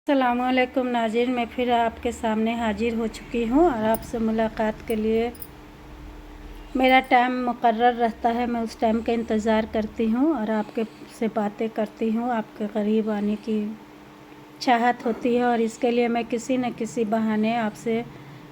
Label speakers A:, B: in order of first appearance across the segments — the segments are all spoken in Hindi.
A: अस्सलामुअलैकुम नाज़रीन, मैं फिर आपके सामने हाजिर हो चुकी हूँ और आपसे मुलाकात के लिए मेरा टाइम मुकर्रर रहता है। मैं उस टाइम का इंतज़ार करती हूँ और आपके से बातें करती हूँ। आपके करीब आने की चाहत होती है और इसके लिए मैं किसी न किसी बहाने आपसे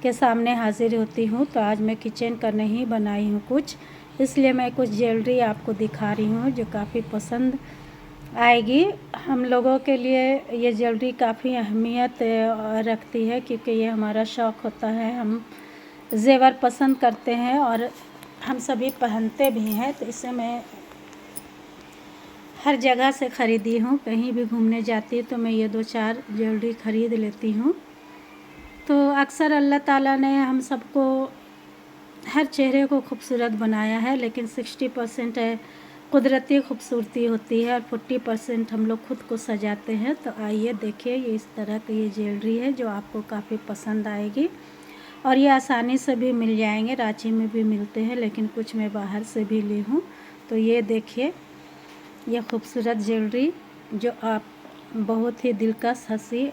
A: के सामने हाजिर होती हूँ। तो आज मैं किचन का नहीं बनाई हूँ कुछ, इसलिए मैं कुछ ज्वेलरी आपको दिखा रही हूँ जो काफ़ी पसंद आएगी। हम लोगों के लिए ये ज्वेलरी काफ़ी अहमियत रखती है, क्योंकि ये हमारा शौक़ होता है। हम ज़ेवर पसंद करते हैं और हम सभी पहनते भी हैं। तो इसे मैं हर जगह से ख़रीदी हूँ। कहीं भी घूमने जाती है तो मैं ये 2-4 ज्वेलरी ख़रीद लेती हूँ। तो अक्सर अल्लाह ताला ने हम सबको हर चेहरे को खूबसूरत बनाया है, लेकिन 60% कुदरती खूबसूरती होती है और 40% हम लोग खुद को सजाते हैं। तो आइए देखिए, ये इस तरह की ये ज्वेलरी है जो आपको काफ़ी पसंद आएगी और ये आसानी से भी मिल जाएंगे। रांची में भी मिलते हैं, लेकिन कुछ मैं बाहर से भी ली हूँ। तो ये देखिए, ये खूबसूरत ज्वेलरी जो आप बहुत ही दिलकश हंसी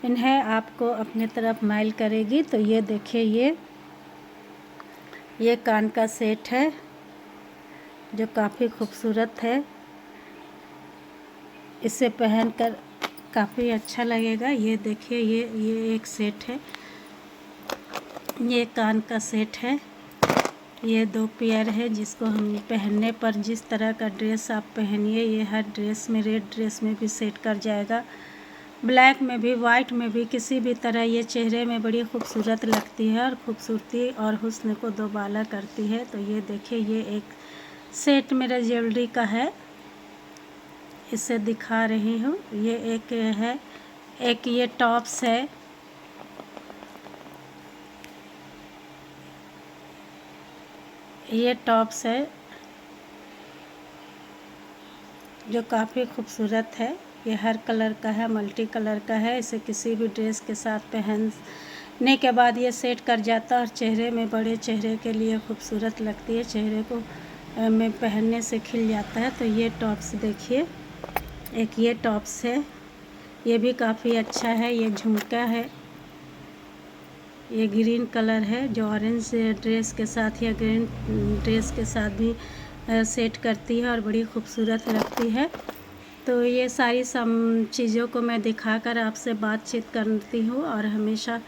A: इन्हें आपको अपनी तरफ माइल करेगी। तो ये देखिए, ये कान का सेट है जो काफ़ी खूबसूरत है। इसे पहनकर काफ़ी अच्छा लगेगा। ये देखिए, ये एक सेट है, ये कान का सेट है। ये 2 पेयर है जिसको हम पहनने पर जिस तरह का ड्रेस आप पहनिए, ये हर ड्रेस में, रेड ड्रेस में भी सेट कर जाएगा, ब्लैक में भी, वाइट में भी, किसी भी तरह ये चेहरे में बड़ी खूबसूरत लगती है और खूबसूरती और हुस्न को दोबाला करती है। तो ये देखिए, ये एक सेट मेरा ज्वेलरी का है, इसे दिखा रही हूँ। ये एक है, एक ये टॉप्स है, ये टॉप्स है जो काफ़ी खूबसूरत है। ये हर कलर का है, मल्टी कलर का है। इसे किसी भी ड्रेस के साथ पहनने के बाद ये सेट कर जाता है और चेहरे में, बड़े चेहरे के लिए खूबसूरत लगती है। चेहरे को में पहनने से खिल जाता है। तो ये टॉप्स देखिए, एक ये टॉप्स है, ये भी काफ़ी अच्छा है। ये झुमका है, ये ग्रीन कलर है जो ऑरेंज ड्रेस के साथ या ग्रीन ड्रेस के साथ भी सेट करती है और बड़ी खूबसूरत लगती है। तो ये सारी चीज़ों को मैं दिखाकर आपसे बातचीत करती हूँ और हमेशा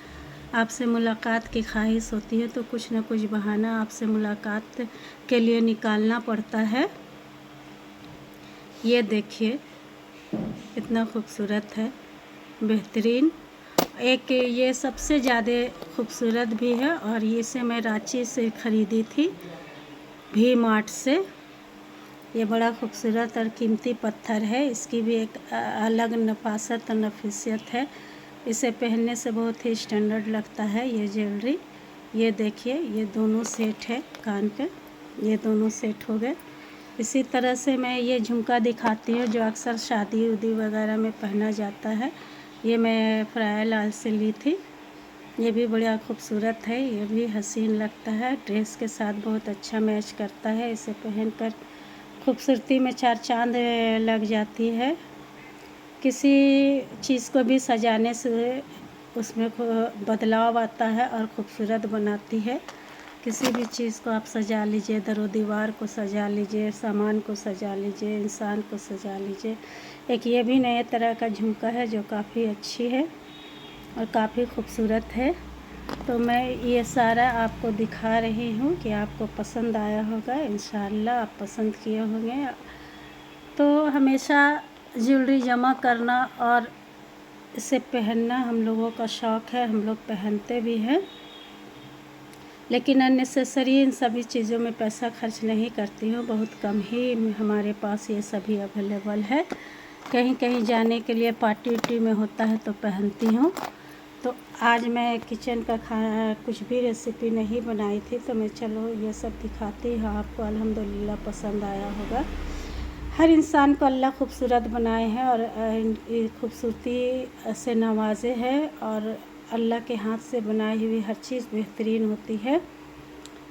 A: आपसे मुलाकात की ख्वाहिश होती है, तो कुछ न कुछ बहाना आपसे मुलाकात के लिए निकालना पड़ता है। ये देखिए, इतना खूबसूरत है, बेहतरीन। एक ये सबसे ज़्यादा खूबसूरत भी है और इसे मैं रांची से ख़रीदी थी, भी मार्ट से। ये बड़ा खूबसूरत और कीमती पत्थर है। इसकी भी एक अलग नफासत और नफीसियत है। इसे पहनने से बहुत ही स्टैंडर्ड लगता है ये ज्वेलरी। ये देखिए, ये दोनों सेट है कान के, ये दोनों सेट हो गए। इसी तरह से मैं ये झुमका दिखाती हूँ जो अक्सर शादी उदी वगैरह में पहना जाता है। ये मैं फ्राया लाल से ली थी। ये भी बड़ा खूबसूरत है, ये भी हसीन लगता है, ड्रेस के साथ बहुत अच्छा मैच करता है। इसे पहनकर खूबसूरती में 4 चाँद लग जाती है। किसी चीज़ को भी सजाने से उसमें बदलाव आता है और ख़ूबसूरत बनाती है। किसी भी चीज़ को आप सजा लीजिए, दरो दीवार को सजा लीजिए, सामान को सजा लीजिए, इंसान को सजा लीजिए। एक ये भी नए तरह का झुमका है जो काफ़ी अच्छी है और काफ़ी खूबसूरत है। तो मैं ये सारा आपको दिखा रही हूँ कि आपको पसंद आया होगा। इंशाअल्लाह आप पसंद किए होंगे। तो हमेशा ज्वेलरी जमा करना और इसे पहनना हम लोगों का शौक़ है, हम लोग पहनते भी हैं, लेकिन अननेसेसरी इन सभी चीज़ों में पैसा खर्च नहीं करती हूँ। बहुत कम ही हमारे पास ये सभी अवेलेबल है। कहीं कहीं जाने के लिए पार्टी उर्टी में होता है तो पहनती हूँ। तो आज मैं किचन का खाना कुछ भी रेसिपी नहीं बनाई थी, तो मैं चलो ये सब दिखाती हूँ आपको। अल्हम्दुलिल्लाह पसंद आया होगा। हर इंसान को अल्लाह खूबसूरत बनाए हैं और खूबसूरती से नवाजे है और अल्लाह के हाथ से बनाई हुई हर चीज़ बेहतरीन होती है।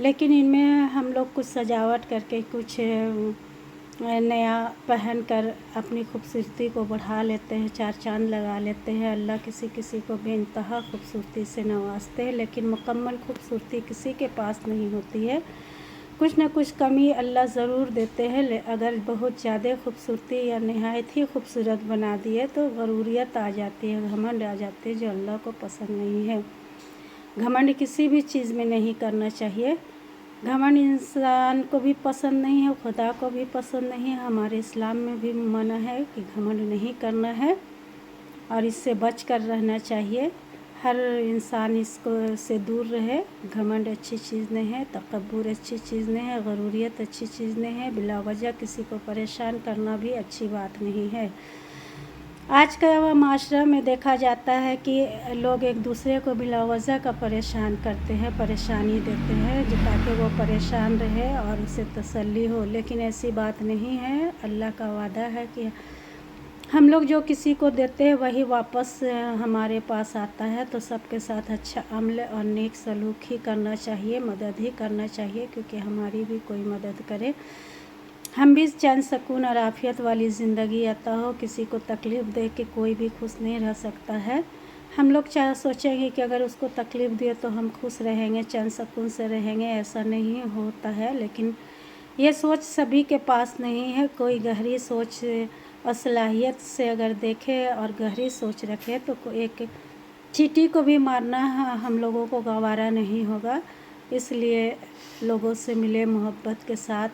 A: लेकिन इनमें हम लोग कुछ सजावट करके, कुछ नया पहन कर अपनी खूबसूरती को बढ़ा लेते हैं, चार चाँद लगा लेते हैं। अल्लाह किसी किसी को बेइंतहा खूबसूरती से नवाजते हैं, लेकिन मुकम्मल खूबसूरती किसी के पास नहीं होती है। कुछ ना कुछ कमी अल्लाह ज़रूर देते हैं। अगर बहुत ज़्यादा खूबसूरती या नहायत ही खूबसूरत बना दिए तो गरूरियत आ जाती है, घमंड आ जाती है, जो अल्लाह को पसंद नहीं है। घमंड किसी भी चीज़ में नहीं करना चाहिए। घमंड इंसान को भी पसंद नहीं है, खुदा को भी पसंद नहीं है। हमारे इस्लाम में भी मना है कि घमंड नहीं करना है और इससे बच कर रहना चाहिए। हर इंसान इसको से दूर रहे। घमंड अच्छी चीज़ नहीं है, तकब्बुर अच्छी चीज़ नहीं है, गरूरियत अच्छी चीज़ नहीं है। बिला वजह किसी को परेशान करना भी अच्छी बात नहीं है। आज का माशरा में देखा जाता है कि लोग एक दूसरे को बिला वजह का परेशान करते हैं, परेशानी देते हैं ताकि वो परेशान रहे और उसे तसल्ली हो, लेकिन ऐसी बात नहीं है। अल्लाह का वादा है कि हम लोग जो किसी को देते हैं वही वापस हमारे पास आता है। तो सबके साथ अच्छा अमल और नेक सलूक ही करना चाहिए, मदद ही करना चाहिए, क्योंकि हमारी भी कोई मदद करे, हम भी चैन सुकून और आफियत वाली ज़िंदगी अता हो। किसी को तकलीफ़ दे के कोई भी खुश नहीं रह सकता है। हम लोग चाहे सोचेंगे कि अगर उसको तकलीफ़ दिए तो हम खुश रहेंगे, चैन सुकून से रहेंगे, ऐसा नहीं होता है। लेकिन ये सोच सभी के पास नहीं है। कोई गहरी सोच और सलाहियत से अगर देखे और गहरी सोच रखे तो एक चींटी को भी मारना हम लोगों को गवारा नहीं होगा। इसलिए लोगों से मिले मोहब्बत के साथ,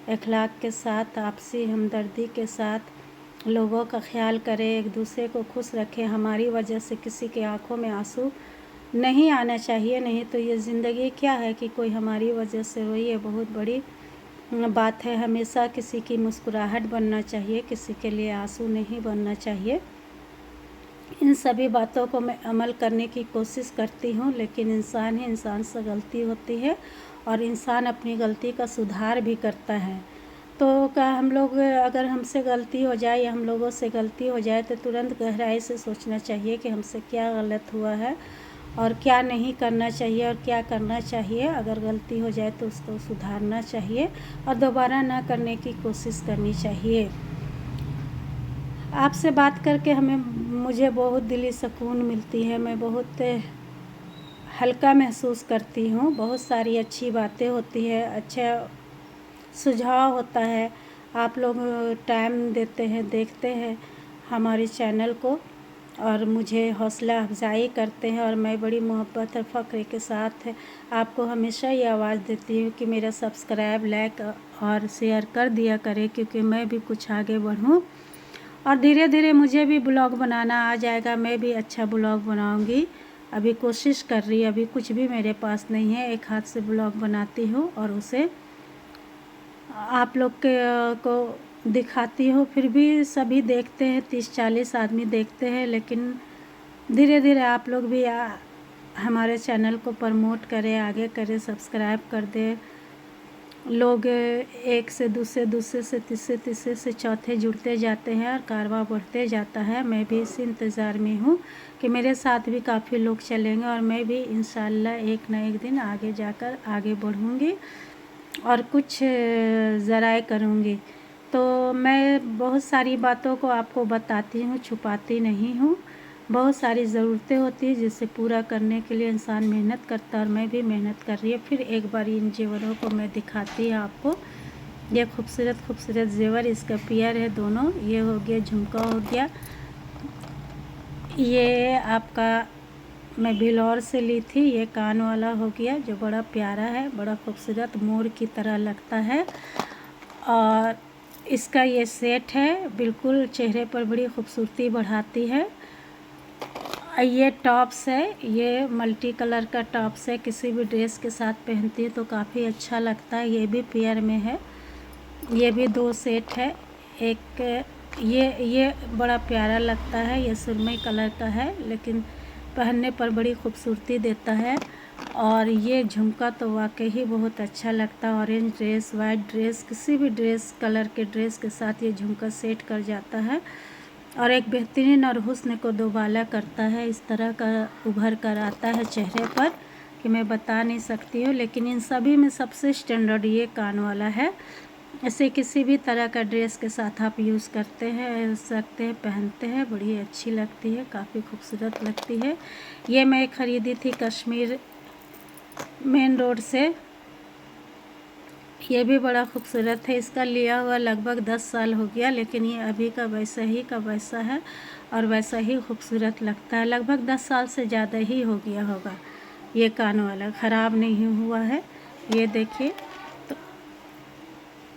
A: अखलाक के साथ, आपसी हमदर्दी के साथ, लोगों का ख्याल करें, एक दूसरे को खुश रखें। हमारी वजह से किसी के आंखों में आंसू नहीं आना चाहिए, नहीं तो ये ज़िंदगी क्या है कि कोई हमारी वजह से रोए, ये बहुत बड़ी बात है। हमेशा किसी की मुस्कुराहट बनना चाहिए, किसी के लिए आंसू नहीं बनना चाहिए। इन सभी बातों को मैं अमल करने की कोशिश करती हूँ, लेकिन इंसान ही इंसान से गलती होती है और इंसान अपनी गलती का सुधार भी करता है। तो क्या हम लोग अगर हमसे गलती हो जाए या हम लोगों से गलती हो जाए तो तुरंत गहराई से सोचना चाहिए कि हमसे क्या गलत हुआ है और क्या नहीं करना चाहिए और क्या करना चाहिए। अगर गलती हो जाए तो उसको सुधारना चाहिए और दोबारा ना करने की कोशिश करनी चाहिए। आपसे बात करके मुझे बहुत दिली सुकून मिलती है। मैं बहुत हल्का महसूस करती हूँ। बहुत सारी अच्छी बातें होती है, अच्छा सुझाव होता है। आप लोग टाइम देते हैं, देखते हैं हमारे चैनल को और मुझे हौसला अफजाई करते हैं और मैं बड़ी मोहब्बत और फ़ख्र के साथ आपको हमेशा ये आवाज़ देती हूँ कि मेरा सब्सक्राइब, लाइक और शेयर कर दिया करें, क्योंकि मैं भी कुछ आगे बढ़ूँ और धीरे धीरे मुझे भी ब्लॉग बनाना आ जाएगा। मैं भी अच्छा ब्लॉग बनाऊंगी। अभी कोशिश कर रही, अभी कुछ भी मेरे पास नहीं है। एक हाथ से ब्लॉग बनाती हूँ और उसे आप लोग को दिखाती हूँ। फिर भी सभी देखते हैं, 30-40 आदमी देखते हैं, लेकिन धीरे धीरे आप लोग भी हमारे चैनल को प्रमोट करें, आगे करें, सब्सक्राइब कर दें। लोग एक से दूसरे से तीसरे से चौथे जुड़ते जाते हैं और कारवां बढ़ते जाता है। मैं भी इसी इंतज़ार में हूँ कि मेरे साथ भी काफ़ी लोग चलेंगे और मैं भी इंशाल्लाह एक ना एक दिन आगे जाकर आगे बढ़ूँगी और कुछ ज़राए करूँगी। तो मैं बहुत सारी बातों को आपको बताती हूँ, छुपाती नहीं हूँ। बहुत सारी ज़रूरतें होती हैं जिसे पूरा करने के लिए इंसान मेहनत करता है और मैं भी मेहनत कर रही हूँ। फिर एक बार इन जेवरों को मैं दिखाती हूँ आपको। ये खूबसूरत खूबसूरत जेवर, इसका पेयर है दोनों। ये हो गया झुमका, हो गया ये आपका मैं बिलौर से ली थी। ये कान वाला हो गया जो बड़ा प्यारा है, बड़ा खूबसूरत मोर की तरह लगता है। और इसका ये सेट है, बिल्कुल चेहरे पर बड़ी खूबसूरती बढ़ाती है। ये टॉप्स है, ये मल्टी कलर का टॉप्स है, किसी भी ड्रेस के साथ पहनती है तो काफ़ी अच्छा लगता है। ये भी पेयर में है, ये भी 2 सेट है। एक ये बड़ा प्यारा लगता है, ये सुरमई कलर का है, लेकिन पहनने पर बड़ी खूबसूरती देता है। और ये झुमका तो वाकई ही बहुत अच्छा लगता है। ऑरेंज ड्रेस, वाइट ड्रेस, किसी भी ड्रेस कलर के ड्रेस के साथ ये झुमका सेट कर जाता है और एक बेहतरीन और हुस्न को दोबाला करता है। इस तरह का उभर कर आता है चेहरे पर कि मैं बता नहीं सकती हूँ। लेकिन इन सभी में सबसे स्टैंडर्ड ये कान वाला है। ऐसे किसी भी तरह का ड्रेस के साथ आप यूज़ करते हैं सकते हैं, पहनते हैं, बड़ी अच्छी लगती है, काफ़ी खूबसूरत लगती है। ये मैं ख़रीदी थी कश्मीर मेन रोड से। ये भी बड़ा खूबसूरत है। इसका लिया हुआ लगभग 10 साल हो गया, लेकिन ये अभी का वैसा ही का वैसा है और वैसा ही खूबसूरत लगता है। लगभग 10 साल से ज़्यादा ही हो गया होगा। ये कान वाला ख़राब नहीं हुआ है। ये देखिए, तो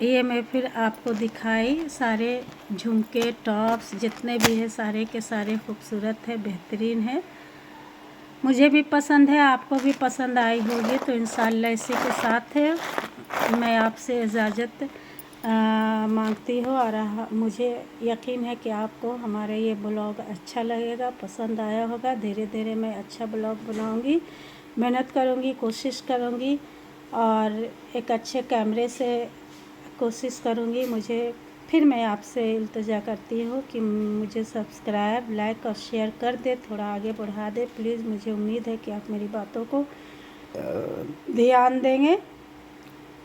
A: ये मैं फिर आपको दिखाई। सारे झुमके, टॉप्स जितने भी है सारे के सारे खूबसूरत है, बेहतरीन है। मुझे भी पसंद है, आपको भी पसंद आई होगी। तो इंशाल्लाह इसी के साथ है मैं आपसे इजाज़त मांगती हूँ। और मुझे यकीन है कि आपको हमारा ये ब्लॉग अच्छा लगेगा, पसंद आया होगा। धीरे धीरे मैं अच्छा ब्लॉग बनाऊँगी, मेहनत करूँगी, कोशिश करूँगी और एक अच्छे कैमरे से कोशिश करूँगी। फिर मैं आपसे इल्तिजा करती हूँ कि मुझे सब्सक्राइब, लाइक और शेयर कर दे, थोड़ा आगे बढ़ा दे प्लीज़। मुझे उम्मीद है कि आप मेरी बातों को ध्यान देंगे।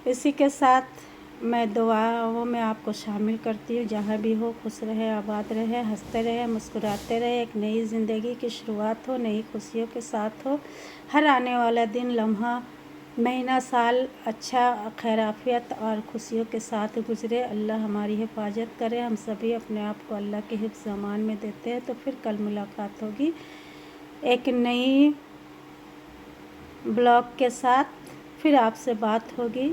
A: इसी के साथ मैं दुआओं में आपको शामिल करती हूँ। जहाँ भी हो खुश रहे, आबाद रहे, हंसते रहे, मुस्कुराते रहे। एक नई ज़िंदगी की शुरुआत हो, नई खुशियों के साथ हो। हर आने वाला दिन, लम्हा, महीना, साल अच्छा खैराफियत और खुशियों के साथ गुज़रे। अल्लाह हमारी हिफाजत करे। हम सभी अपने आप को अल्लाह के हिफ्ज़ अमान में देते हैं। तो फिर कल मुलाकात होगी एक नई ब्लॉग के साथ। फिर आपसे बात होगी,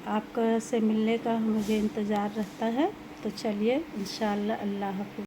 A: आपका से मिलने का मुझे इंतज़ार रहता है। तो चलिए इंशाअल्लाह, अल्लाह हाफ़िज़।